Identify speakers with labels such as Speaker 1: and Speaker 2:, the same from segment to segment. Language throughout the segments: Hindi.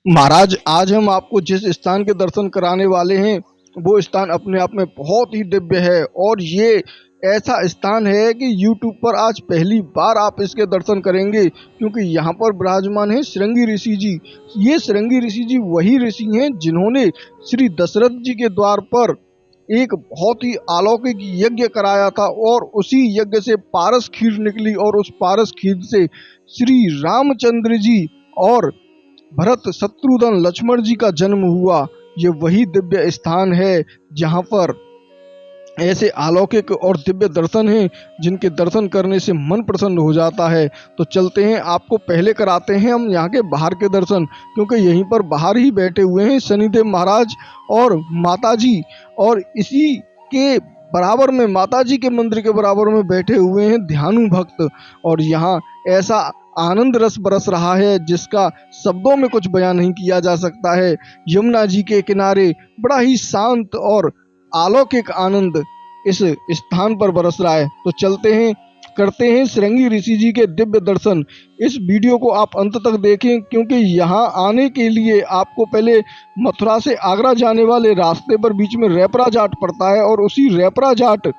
Speaker 1: महाराज, आज हम आपको जिस स्थान के दर्शन कराने वाले हैं वो स्थान अपने आप में बहुत ही दिव्य है। और ये ऐसा स्थान है कि YouTube पर आज पहली बार आप इसके दर्शन करेंगे, क्योंकि यहाँ पर विराजमान है श्रृंगी ऋषि जी। ये श्रृंगी ऋषि जी वही ऋषि हैं जिन्होंने श्री दशरथ जी के द्वार पर एक बहुत ही अलौकिक यज्ञ कराया था, और उसी यज्ञ से पारस खीर निकली, और उस पारस खीर से श्री रामचंद्र जी और भरत शत्रुघ्न लक्ष्मण जी का जन्म हुआ। ये वही दिव्य स्थान है जहाँ पर ऐसे अलौकिक और दिव्य दर्शन हैं जिनके दर्शन करने से मन प्रसन्न हो जाता है। तो चलते हैं, आपको पहले कराते हैं हम यहाँ के बाहर के दर्शन, क्योंकि यहीं पर बाहर ही बैठे हुए हैं शनिदेव महाराज और माता जी, और इसी के बराबर में माता जी के मंदिर के बराबर में बैठे हुए हैं ध्यानु भक्त। और यहाँ ऐसा आनंद रस बरस रहा है जिसका शब्दों में कुछ बयान नहीं किया जा सकता है। यमुना जी के किनारे बड़ा ही शांत और अलौकिक आनंद इस स्थान पर बरस रहा है। तो चलते हैं, करते हैं श्रृंगी ऋषि जी के दिव्य दर्शन। इस वीडियो को आप अंत तक देखें, क्योंकि यहाँ आने के लिए आपको पहले मथुरा से आगरा जाने वाले रास्ते पर बीच में रेपरा जाट पड़ता है, और उसी रेपरा जाट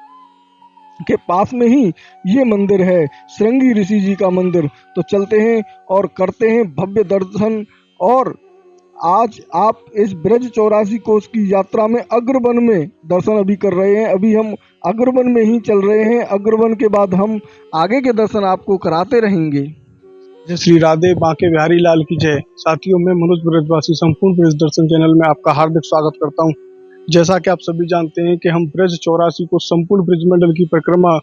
Speaker 1: के पास में ही ये मंदिर है, श्रृंगी ऋषि जी का मंदिर। तो चलते हैं और करते हैं भव्य दर्शन। और आज आप इस ब्रज 84 कोस की यात्रा में अग्रवन में दर्शन अभी कर रहे हैं। अभी हम अग्रवन में ही चल रहे हैं। अग्रवन के बाद हम आगे के दर्शन आपको कराते रहेंगे।
Speaker 2: जय श्री राधे, बांके बिहारी लाल की जय। साथियों, मैं मनोज ब्रजवासी संपूर्ण ब्रज दर्शन चैनल में आपका हार्दिक स्वागत करता हूं। जैसा कि आप सभी जानते हैं कि हम ब्रज 84 को संपूर्ण ब्रज मंडल की परिक्रमा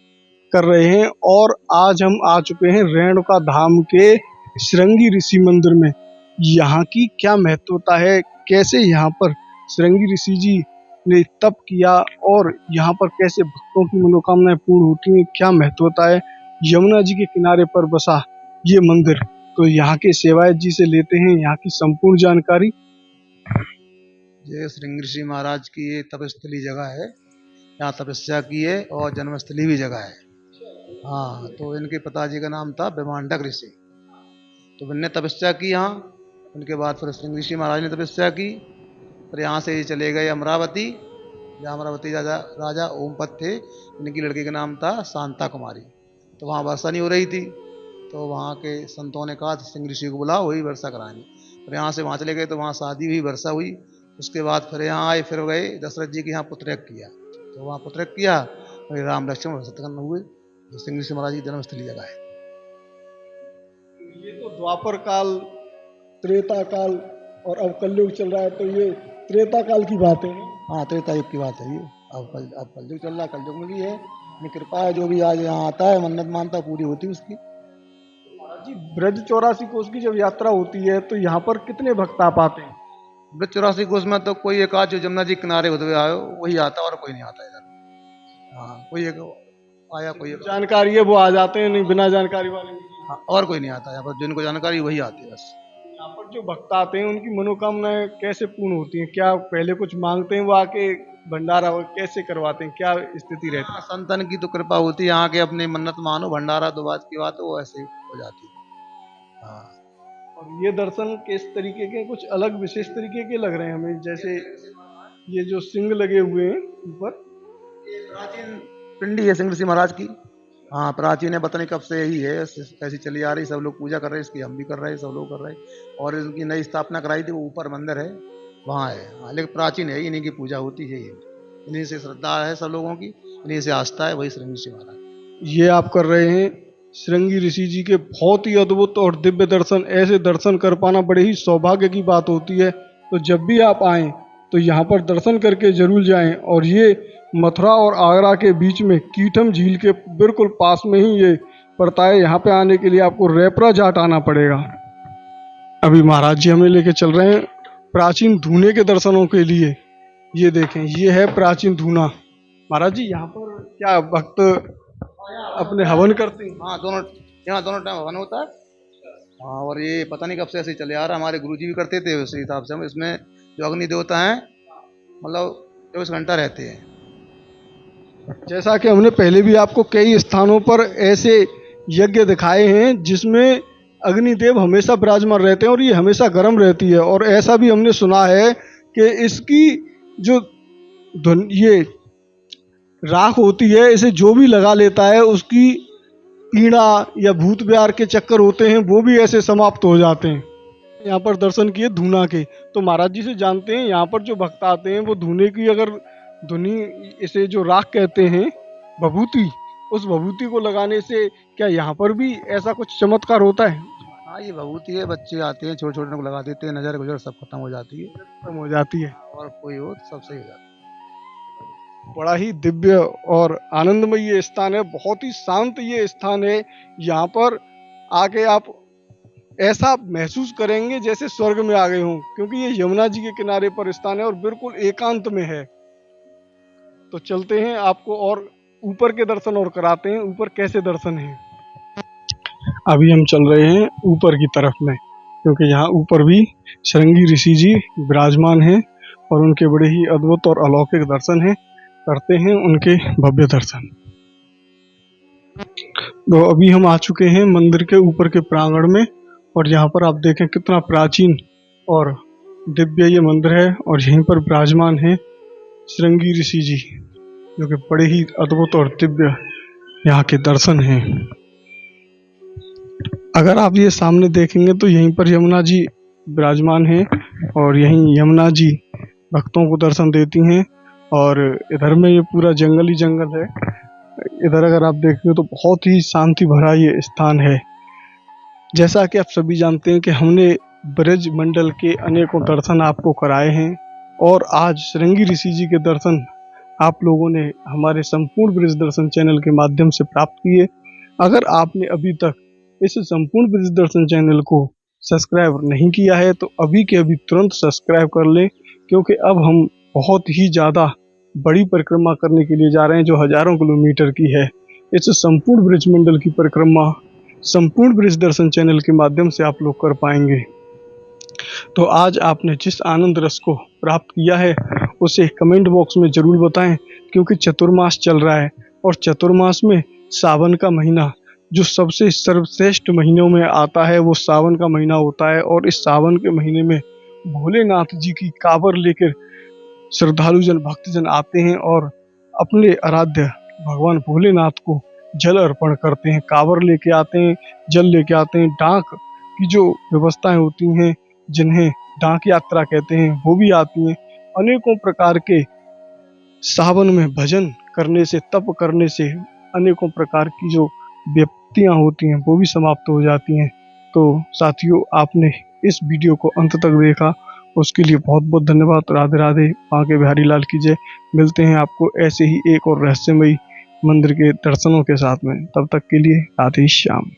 Speaker 2: कर रहे हैं, और आज हम आ चुके हैं रेणुका धाम के श्रृंगी ऋषि मंदिर में। यहाँ की क्या महत्वता है, कैसे यहाँ पर श्रृंगी ऋषि जी ने तप किया और यहाँ पर कैसे भक्तों की मनोकामनाएं पूर्ण होती हैं, क्या महत्वता है। यमुना जी के किनारे पर बसा ये मंदिर, तो यहाँ के सेवायत जी से लेते हैं यहाँ की संपूर्ण जानकारी।
Speaker 3: ये श्रृंगी ऋषि महाराज की ये तपस्थली जगह है। यहाँ तपस्या की है और जन्मस्थली भी जगह है। हाँ, तो इनके पिताजी का नाम था विमांडक ऋषि। तो इनने तपस्या की यहाँ। उनके बाद फिर श्रृंगी ऋषि महाराज ने तपस्या की। फिर यहाँ से ये चले गए अमरावती। जहाँ अमरावती राजा ओमपत थे, इनकी लड़की का नाम था शांता कुमारी। तो वहाँ वर्षा नहीं हो रही थी, तो वहाँ के संतों ने कहा श्रृंगी ऋषि को बुलाओ, वही वर्षा कराएंगे। फिर यहाँ से वहाँ चले गए, तो वहाँ शादी हुई, वर्षा हुई। उसके बाद फिर यहाँ आए, फिर गए दशरथ जी के यहाँ पुत्रक किया। तो वहाँ पुत्रक किया, फिर राम लक्ष्मण शत्रुघ्न हुए। श्रृंगी ऋषि महाराज की जन्मस्थली जगह है।
Speaker 2: ये तो द्वापर काल, त्रेता काल और अब कलयुग चल रहा है, तो ये त्रेता काल की बात है।
Speaker 3: हाँ, त्रेता युग की बात है ये। अब कलयुग चल रहा है, कलयुग में भी है। अपनी कृपा है, जो भी आज यहाँ आता है मन्नत मानता पूरी होती है उसकी।
Speaker 2: जी, ब्रज 84 कोस की जब यात्रा होती है तो यहाँ पर कितने भक्त आ पाते हैं?
Speaker 3: ब्रज 84 कोस में तो कोई एक आध जो जमुना जी किनारे होते हुए आयो वही आता, और कोई नहीं आता इधर। हाँ, कोई एक आया, कोई एक
Speaker 2: जानकारी है वो आ जाते हैं, नहीं बिना जानकारी वाले नहीं।
Speaker 3: हाँ, और कोई नहीं आता यहाँ पर। जिनको जानकारी वही आती है बस।
Speaker 2: यहाँ पर जो भक्त आते हैं उनकी मनोकामनाएं कैसे पूर्ण होती हैं? क्या पहले कुछ मांगते हैं वो आके, भंडारा वो कैसे करवाते हैं, क्या स्थिति रहती है?
Speaker 3: हाँ, संतन की तो कृपा होती है। यहाँ के अपनी मन्नत मानो, भंडारा तो बात की बात है, वो ऐसे ही हो जाती है। हाँ,
Speaker 2: और ये दर्शन किस तरीके के, कुछ अलग विशेष तरीके के लग रहे हैं हमें, जैसे ये जो सिंह लगे हुए हैं ऊपर।
Speaker 3: ये प्राचीन पिंडी है श्रृंगी ऋषि महाराज की। हाँ, प्राचीन है, पता नहीं कब से यही है, ऐसी चली आ रही। सब लोग पूजा कर रहे हैं इसकी, हम भी कर रहे हैं, सब लोग कर रहे हैं। और इनकी नई स्थापना कराई थी, वो ऊपर मंदिर है, वहाँ है। हाँ, लेकिन प्राचीन है, इन्हीं की पूजा होती है। इन्हीं से श्रद्धा है सब लोगों की, इन्हीं से आस्था है, वही श्रृंगी ऋषि महाराज।
Speaker 2: ये आप कर रहे हैं श्रृंगी ऋषि जी के बहुत ही अद्भुत और दिव्य दर्शन। ऐसे दर्शन कर पाना बड़े ही सौभाग्य की बात होती है। तो जब भी आप आएं तो यहाँ पर दर्शन करके जरूर जाएं। और ये मथुरा और आगरा के बीच में कीठम झील के बिल्कुल पास में ही ये पड़ता है। यहाँ पे आने के लिए आपको रेपरा जाट आना पड़ेगा। अभी महाराज जी हमें लेके चल रहे हैं प्राचीन धूने के दर्शनों के लिए। ये देखें, ये है प्राचीन धूना। महाराज जी, यहाँ पर क्या भक्त अपने हवन करते हैं?
Speaker 3: हाँ, यहाँ दोनों टाइम हवन होता है। हाँ, और ये पता नहीं कब से ऐसे चले आ रहा है। हमारे गुरुजी भी करते थे, उसी हिसाब से हम इसमें जो अग्नि देवता हैं मतलब 24 घंटा रहते हैं।
Speaker 2: जैसा कि हमने पहले भी आपको कई स्थानों पर ऐसे यज्ञ दिखाए हैं जिसमें
Speaker 1: अग्निदेव हमेशा विराजमान रहते हैं और ये हमेशा गर्म रहती है। और ऐसा भी हमने सुना है कि इसकी जो ये राख होती है, इसे जो भी लगा लेता है उसकी पीड़ा या भूत प्यार के चक्कर होते हैं वो भी ऐसे समाप्त हो जाते हैं। यहाँ पर दर्शन किए धूना के, तो महाराज जी से जानते हैं यहाँ पर जो भक्त आते हैं वो धूने की अगर धुनी, इसे जो राख कहते हैं भभूति, उस भभूति को लगाने से क्या यहाँ पर भी ऐसा कुछ चमत्कार होता है?
Speaker 3: हाँ, ये भभूति है, बच्चे आते हैं छोटे छोटे को लगा देते हैं, नजर गुजर सब खत्म हो जाती है,
Speaker 1: खत्म हो जाती है
Speaker 3: और कोई हो सब सही हो जाता है।
Speaker 1: बड़ा ही दिव्य और आनंदमय ये स्थान है, बहुत ही शांत ये स्थान है। यहाँ पर आके आप ऐसा महसूस करेंगे जैसे स्वर्ग में आ गए हों, क्योंकि ये यमुना जी के किनारे पर स्थान है और बिल्कुल एकांत में है। तो चलते हैं, आपको और ऊपर के दर्शन और कराते हैं। ऊपर कैसे दर्शन है?
Speaker 2: अभी हम चल रहे हैं ऊपर की तरफ में, क्योंकि यहाँ ऊपर भी श्रृंगी ऋषि जी विराजमान हैं और उनके बड़े ही अद्भुत और अलौकिक दर्शन हैं। करते हैं उनके भव्य दर्शन। तो अभी हम आ चुके हैं मंदिर के ऊपर के प्रांगण में, और यहाँ पर आप देखें कितना प्राचीन और दिव्य ये मंदिर है। और यहीं पर विराजमान है श्रृंगी ऋषि जी, जो कि बड़े ही अद्भुत और दिव्य यहाँ के दर्शन हैं। अगर आप ये सामने देखेंगे तो यहीं पर यमुना जी विराजमान हैं और यहीं यमुना जी भक्तों को दर्शन देती हैं। और इधर में ये पूरा जंगल ही जंगल है। इधर अगर आप देखेंगे तो बहुत ही शांति भरा ये स्थान है। जैसा कि आप सभी जानते हैं कि हमने ब्रज मंडल के अनेकों दर्शन आपको कराए हैं, और आज श्रृंगी ऋषि जी के दर्शन आप लोगों ने हमारे संपूर्ण ब्रज दर्शन चैनल के माध्यम से प्राप्त किए। अगर आपने अभी तक इस संपूर्ण ब्रज दर्शन चैनल को सब्सक्राइब नहीं किया है तो अभी के अभी तुरंत सब्सक्राइब कर लें, क्योंकि अब हम बहुत ही ज़्यादा बड़ी परिक्रमा करने के लिए जा रहे हैं, जो हजारों किलोमीटर की है। इस संपूर्ण ब्रज मंडल की परिक्रमा संपूर्ण ब्रज दर्शन चैनल के माध्यम से आप लोग कर पाएंगे। तो आज आपने जिस आनंद रस को प्राप्त किया है उसे कमेंट बॉक्स में जरूर बताएं, क्योंकि चतुर्मास चल रहा है और चतुर्मास में सावन का महीना जो सबसे सर्वश्रेष्ठ महीनों में आता है वो सावन का महीना होता है। और इस सावन के महीने में भोलेनाथ जी की कांवर लेकर श्रद्धालुजन भक्तजन आते हैं और अपने आराध्य भगवान भोलेनाथ को जल अर्पण करते हैं। कांवर लेके आते हैं, जल लेके आते हैं, डाक की जो व्यवस्थाएं होती हैं जिन्हें डाक यात्रा कहते हैं वो भी आती हैं। अनेकों प्रकार के सावन में भजन करने से, तप करने से अनेकों प्रकार की जो विपत्तियां होती हैं वो भी समाप्त हो जाती हैं। तो साथियों, आपने इस वीडियो को अंत तक देखा उसके लिए बहुत बहुत धन्यवाद। राधे राधे, बांके बिहारी लाल की जय। मिलते हैं आपको ऐसे ही एक और रहस्यमयी मंदिर के दर्शनों के साथ में, तब तक के लिए राधे श्याम।